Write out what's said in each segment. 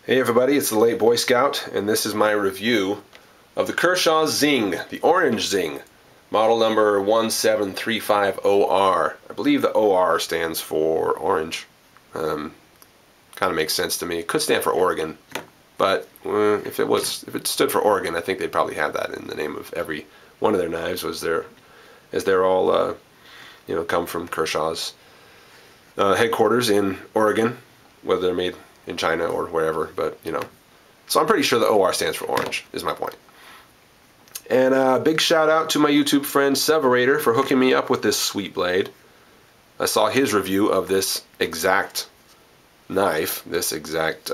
Hey everybody, it's the Late Boy Scout, and this is my review of the Kershaw Zing, the Orange Zing, model number 1735OR. I believe the OR stands for orange. Kind of makes sense to me. It could stand for Oregon, but if it stood for Oregon, I think they'd probably have that in the name of every one of their knives, as they're all come from Kershaw's headquarters in Oregon, whether they're made in China or wherever, but so I'm pretty sure the OR stands for orange, is my point. And big shout out to my YouTube friend Severator for hooking me up with this sweet blade. I saw his review of this exact knife, this exact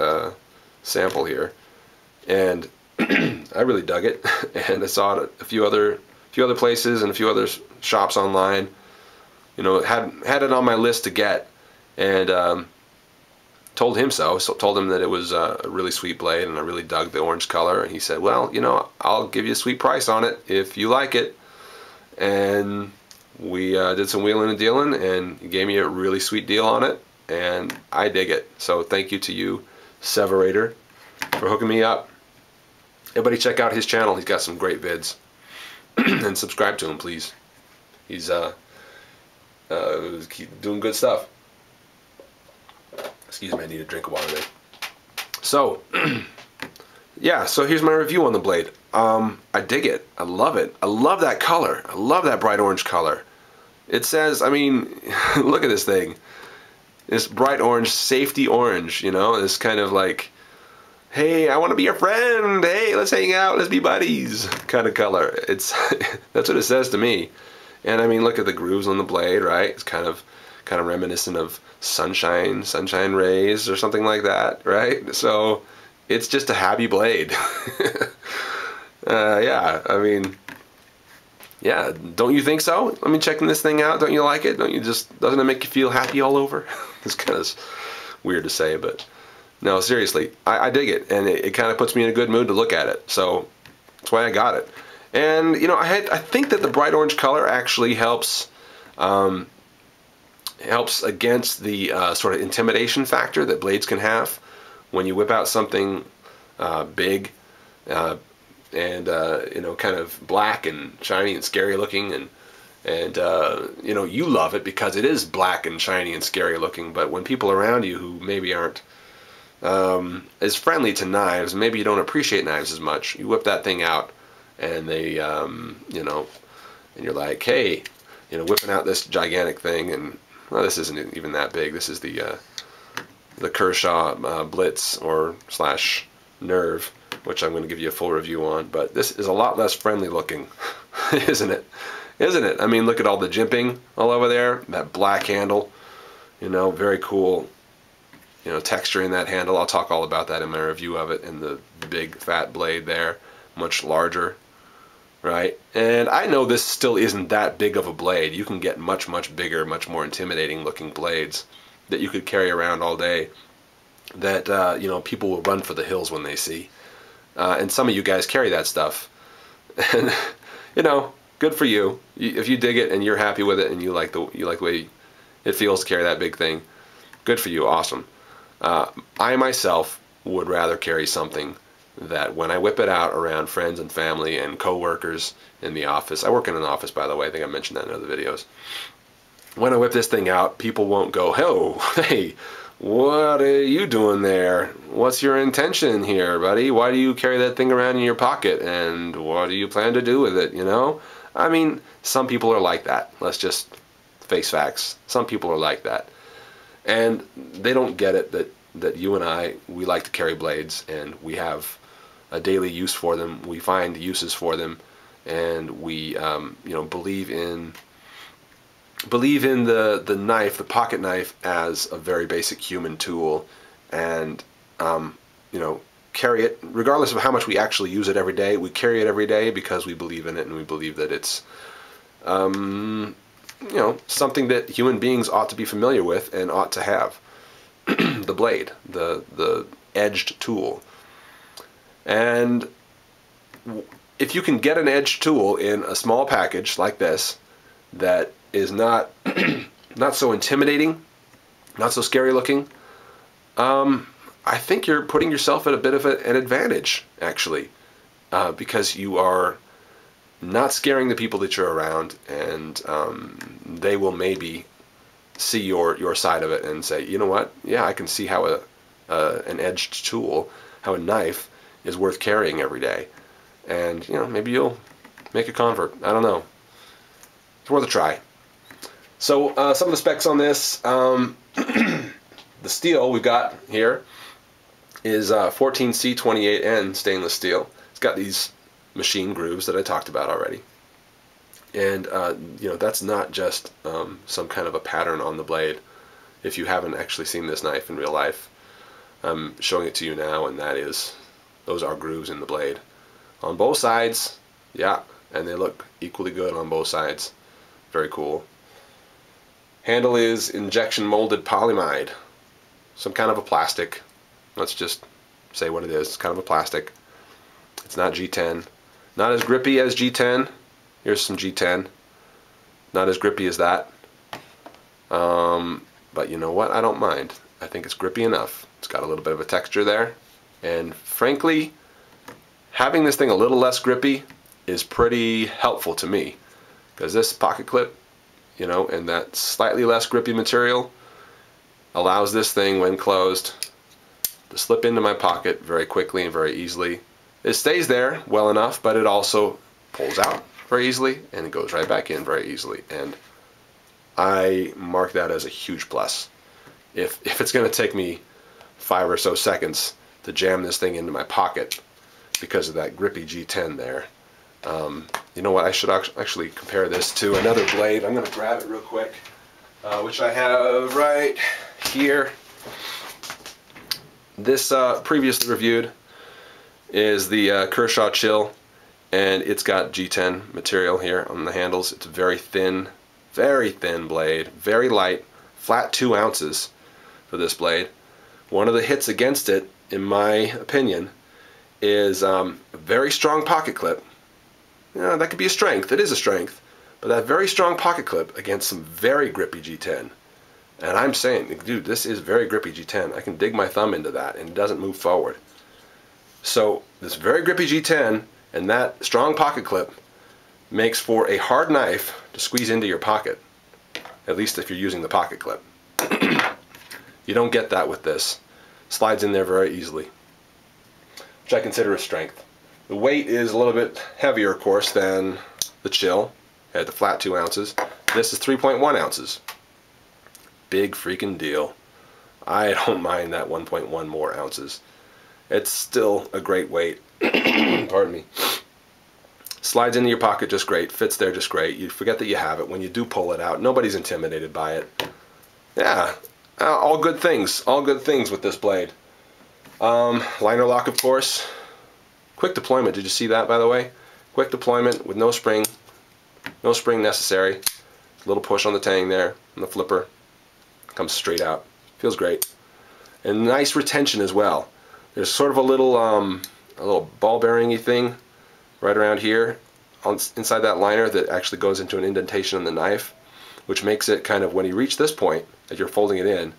sample here, and I really dug it. And I saw it at a few other places and a few other shops online. Had it on my list to get, and told him told him that it was a really sweet blade and I really dug the orange color, and he said, well, I'll give you a sweet price on it if you like it. And we did some wheeling and dealing, and he gave me a really sweet deal on it, and I dig it. So thank you to you, Severator, for hooking me up. Everybody check out his channel. He's got some great vids. And subscribe to him, please. He's doing good stuff. Excuse me, I need a drink of water there. So, yeah, so here's my review on the blade. I dig it. I love it. I love that color. I love that bright orange color. It says, I mean, look at this thing. This bright orange, safety orange, this kind of like, hey, I want to be your friend. Hey, let's hang out. Let's be buddies kind of color. It's that's what it says to me. And I mean, look at the grooves on the blade, right? It's kind of reminiscent of sunshine rays or something like that, right? So it's just a happy blade. Yeah, I mean, yeah, don't you think so? I mean, checking this thing out, don't you like it? Doesn't it make you feel happy all over? It's kind of weird to say, but no, seriously, I dig it, and it kind of puts me in a good mood to look at it. So that's why I got it. And I think that the bright orange color actually helps against the sort of intimidation factor that blades can have when you whip out something big and kind of black and shiny and scary looking, and you love it because it is black and shiny and scary looking. But when people around you who maybe aren't as friendly to knives, maybe you don't appreciate knives as much, you whip that thing out, and they and you're like, hey, whipping out this gigantic thing, and well, this isn't even that big. This is the Kershaw Blitz or / Nerve, which I'm going to give you a full review on. But this is a lot less friendly looking, isn't it? Isn't it? I mean, look at all the jimping all over there. That black handle, very cool. Texture in that handle. I'll talk all about that in my review of it. And the big fat blade there, much larger. Right? And I know this still isn't that big of a blade. You can get much, much bigger, much more intimidating looking blades that you could carry around all day that, people will run for the hills when they see. And some of you guys carry that stuff. And, good for you. If you dig it and you're happy with it and you like the way it feels to carry that big thing, good for you. Awesome. I myself would rather carry something that when I whip it out around friends and family and co-workers in the office — I work in an office, by the way, I think I mentioned that in other videos — when I whip this thing out, people won't go, hey, what are you doing there? What's your intention here, buddy? Why do you carry that thing around in your pocket, and what do you plan to do with it, I mean, some people are like that. Let's just face facts. Some people are like that. And they don't get it that you and I, we like to carry blades, and we have a daily use for them. We find uses for them, and we believe in the knife, the pocket knife, as a very basic human tool, and carry it regardless of how much we actually use it every day. We carry it every day because we believe in it, and we believe that it's something that human beings ought to be familiar with and ought to have. The blade, the edged tool. And if you can get an edged tool in a small package like this that is not not so intimidating, not so scary looking, I think you're putting yourself at a bit of an advantage, actually, because you are not scaring the people that you're around, and they will maybe see your side of it and say, you know what, yeah, I can see how an edged tool, how a knife is worth carrying every day. And, you know, maybe you'll make a convert. I don't know. It's worth a try. So some of the specs on this, the steel we've got here is 14C28N stainless steel. It's got these machine grooves that I talked about already. And, you know, that's not just some kind of a pattern on the blade. If you haven't actually seen this knife in real life, I'm showing it to you now, and those are grooves in the blade. On both sides, yeah, and they look equally good on both sides. Very cool. Handle is injection molded polyimide. Some kind of a plastic. Let's just say what it is. It's kind of a plastic. It's not G10. Not as grippy as G10. Here's some G10. Not as grippy as that. But you know what? I don't mind. I think it's grippy enough. It's got a little bit of a texture there. And frankly, having this thing a little less grippy is pretty helpful to me. Because this pocket clip, you know, and that slightly less grippy material allows this thing, when closed, to slip into my pocket very quickly and very easily. It stays there well enough, but it also pulls out very easily, and it goes right back in very easily. And I mark that as a huge plus. If it's going to take me 5 or so seconds to jam this thing into my pocket because of that grippy G10 there, you know what, I should actually compare this to another blade. I'm going to grab it real quick, which I have right here. This previously reviewed is the Kershaw Chill, and it's got G10 material here on the handles. It's a very thin blade, very light, flat 2 ounces for this blade. One of the hits against it, in my opinion, is a very strong pocket clip. You know, that could be a strength. It is a strength. But that very strong pocket clip against some very grippy G10. And I'm saying, dude, this is very grippy G10. I can dig my thumb into that and it doesn't move forward. So this very grippy G10 and that strong pocket clip makes for a hard knife to squeeze into your pocket. At least if you're using the pocket clip. You don't get that with this. Slides in there very easily, which I consider a strength. The weight is a little bit heavier, of course, than the Chill at the flat 2 ounces. This is 3.1 ounces. Big freaking deal. I don't mind that 1.1 more ounces. It's still a great weight. Pardon me. Slides into your pocket just great. Fits there just great. You forget that you have it. When you do pull it out, nobody's intimidated by it. Yeah, all good things. All good things with this blade. Liner lock, of course. Quick deployment. Did you see that, by the way? Quick deployment with no spring. No spring necessary. A little push on the tang there, on the flipper. Comes straight out. Feels great. And nice retention as well. There's sort of a little ball bearing-y thing right around here inside that liner that actually goes into an indentation in the knife, which makes it kind of, when you reach this point, as you're folding it in,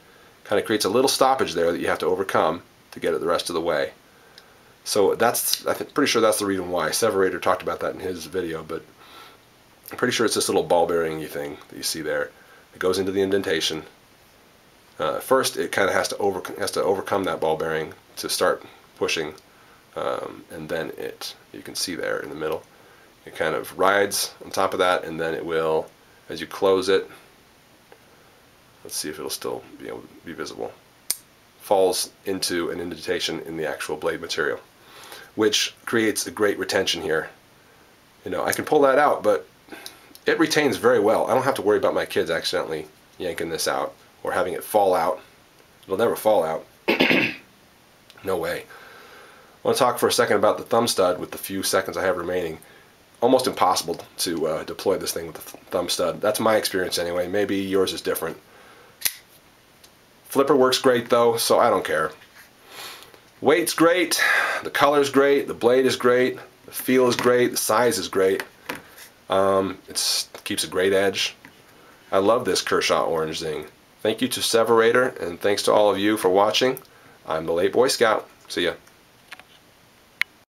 kind of creates a little stoppage there that you have to overcome to get it the rest of the way. So that's, I'm pretty sure that's the reason why. Severator talked about that in his video, but I'm pretty sure it's this little ball bearing-y thing that you see there. It goes into the indentation. First, it kind of has to overcome that ball bearing to start pushing, and then you can see there in the middle, it kind of rides on top of that, and then it will, as you close it, let's see if it'll still be able to be visible, falls into an indentation in the actual blade material, which creates a great retention here. You know, I can pull that out, but it retains very well. I don't have to worry about my kids accidentally yanking this out or having it fall out. It'll never fall out. No way. I want to talk for a second about the thumb stud with the few seconds I have remaining. Almost impossible to deploy this thing with the thumb stud. That's my experience anyway. Maybe yours is different. Flipper works great though, so I don't care. Weight's great, the color's great, the blade is great, the feel is great, the size is great. It keeps a great edge. I love this Kershaw Orange Zing. Thank you to Severator, and thanks to all of you for watching. I'm the Late Boy Scout. See ya.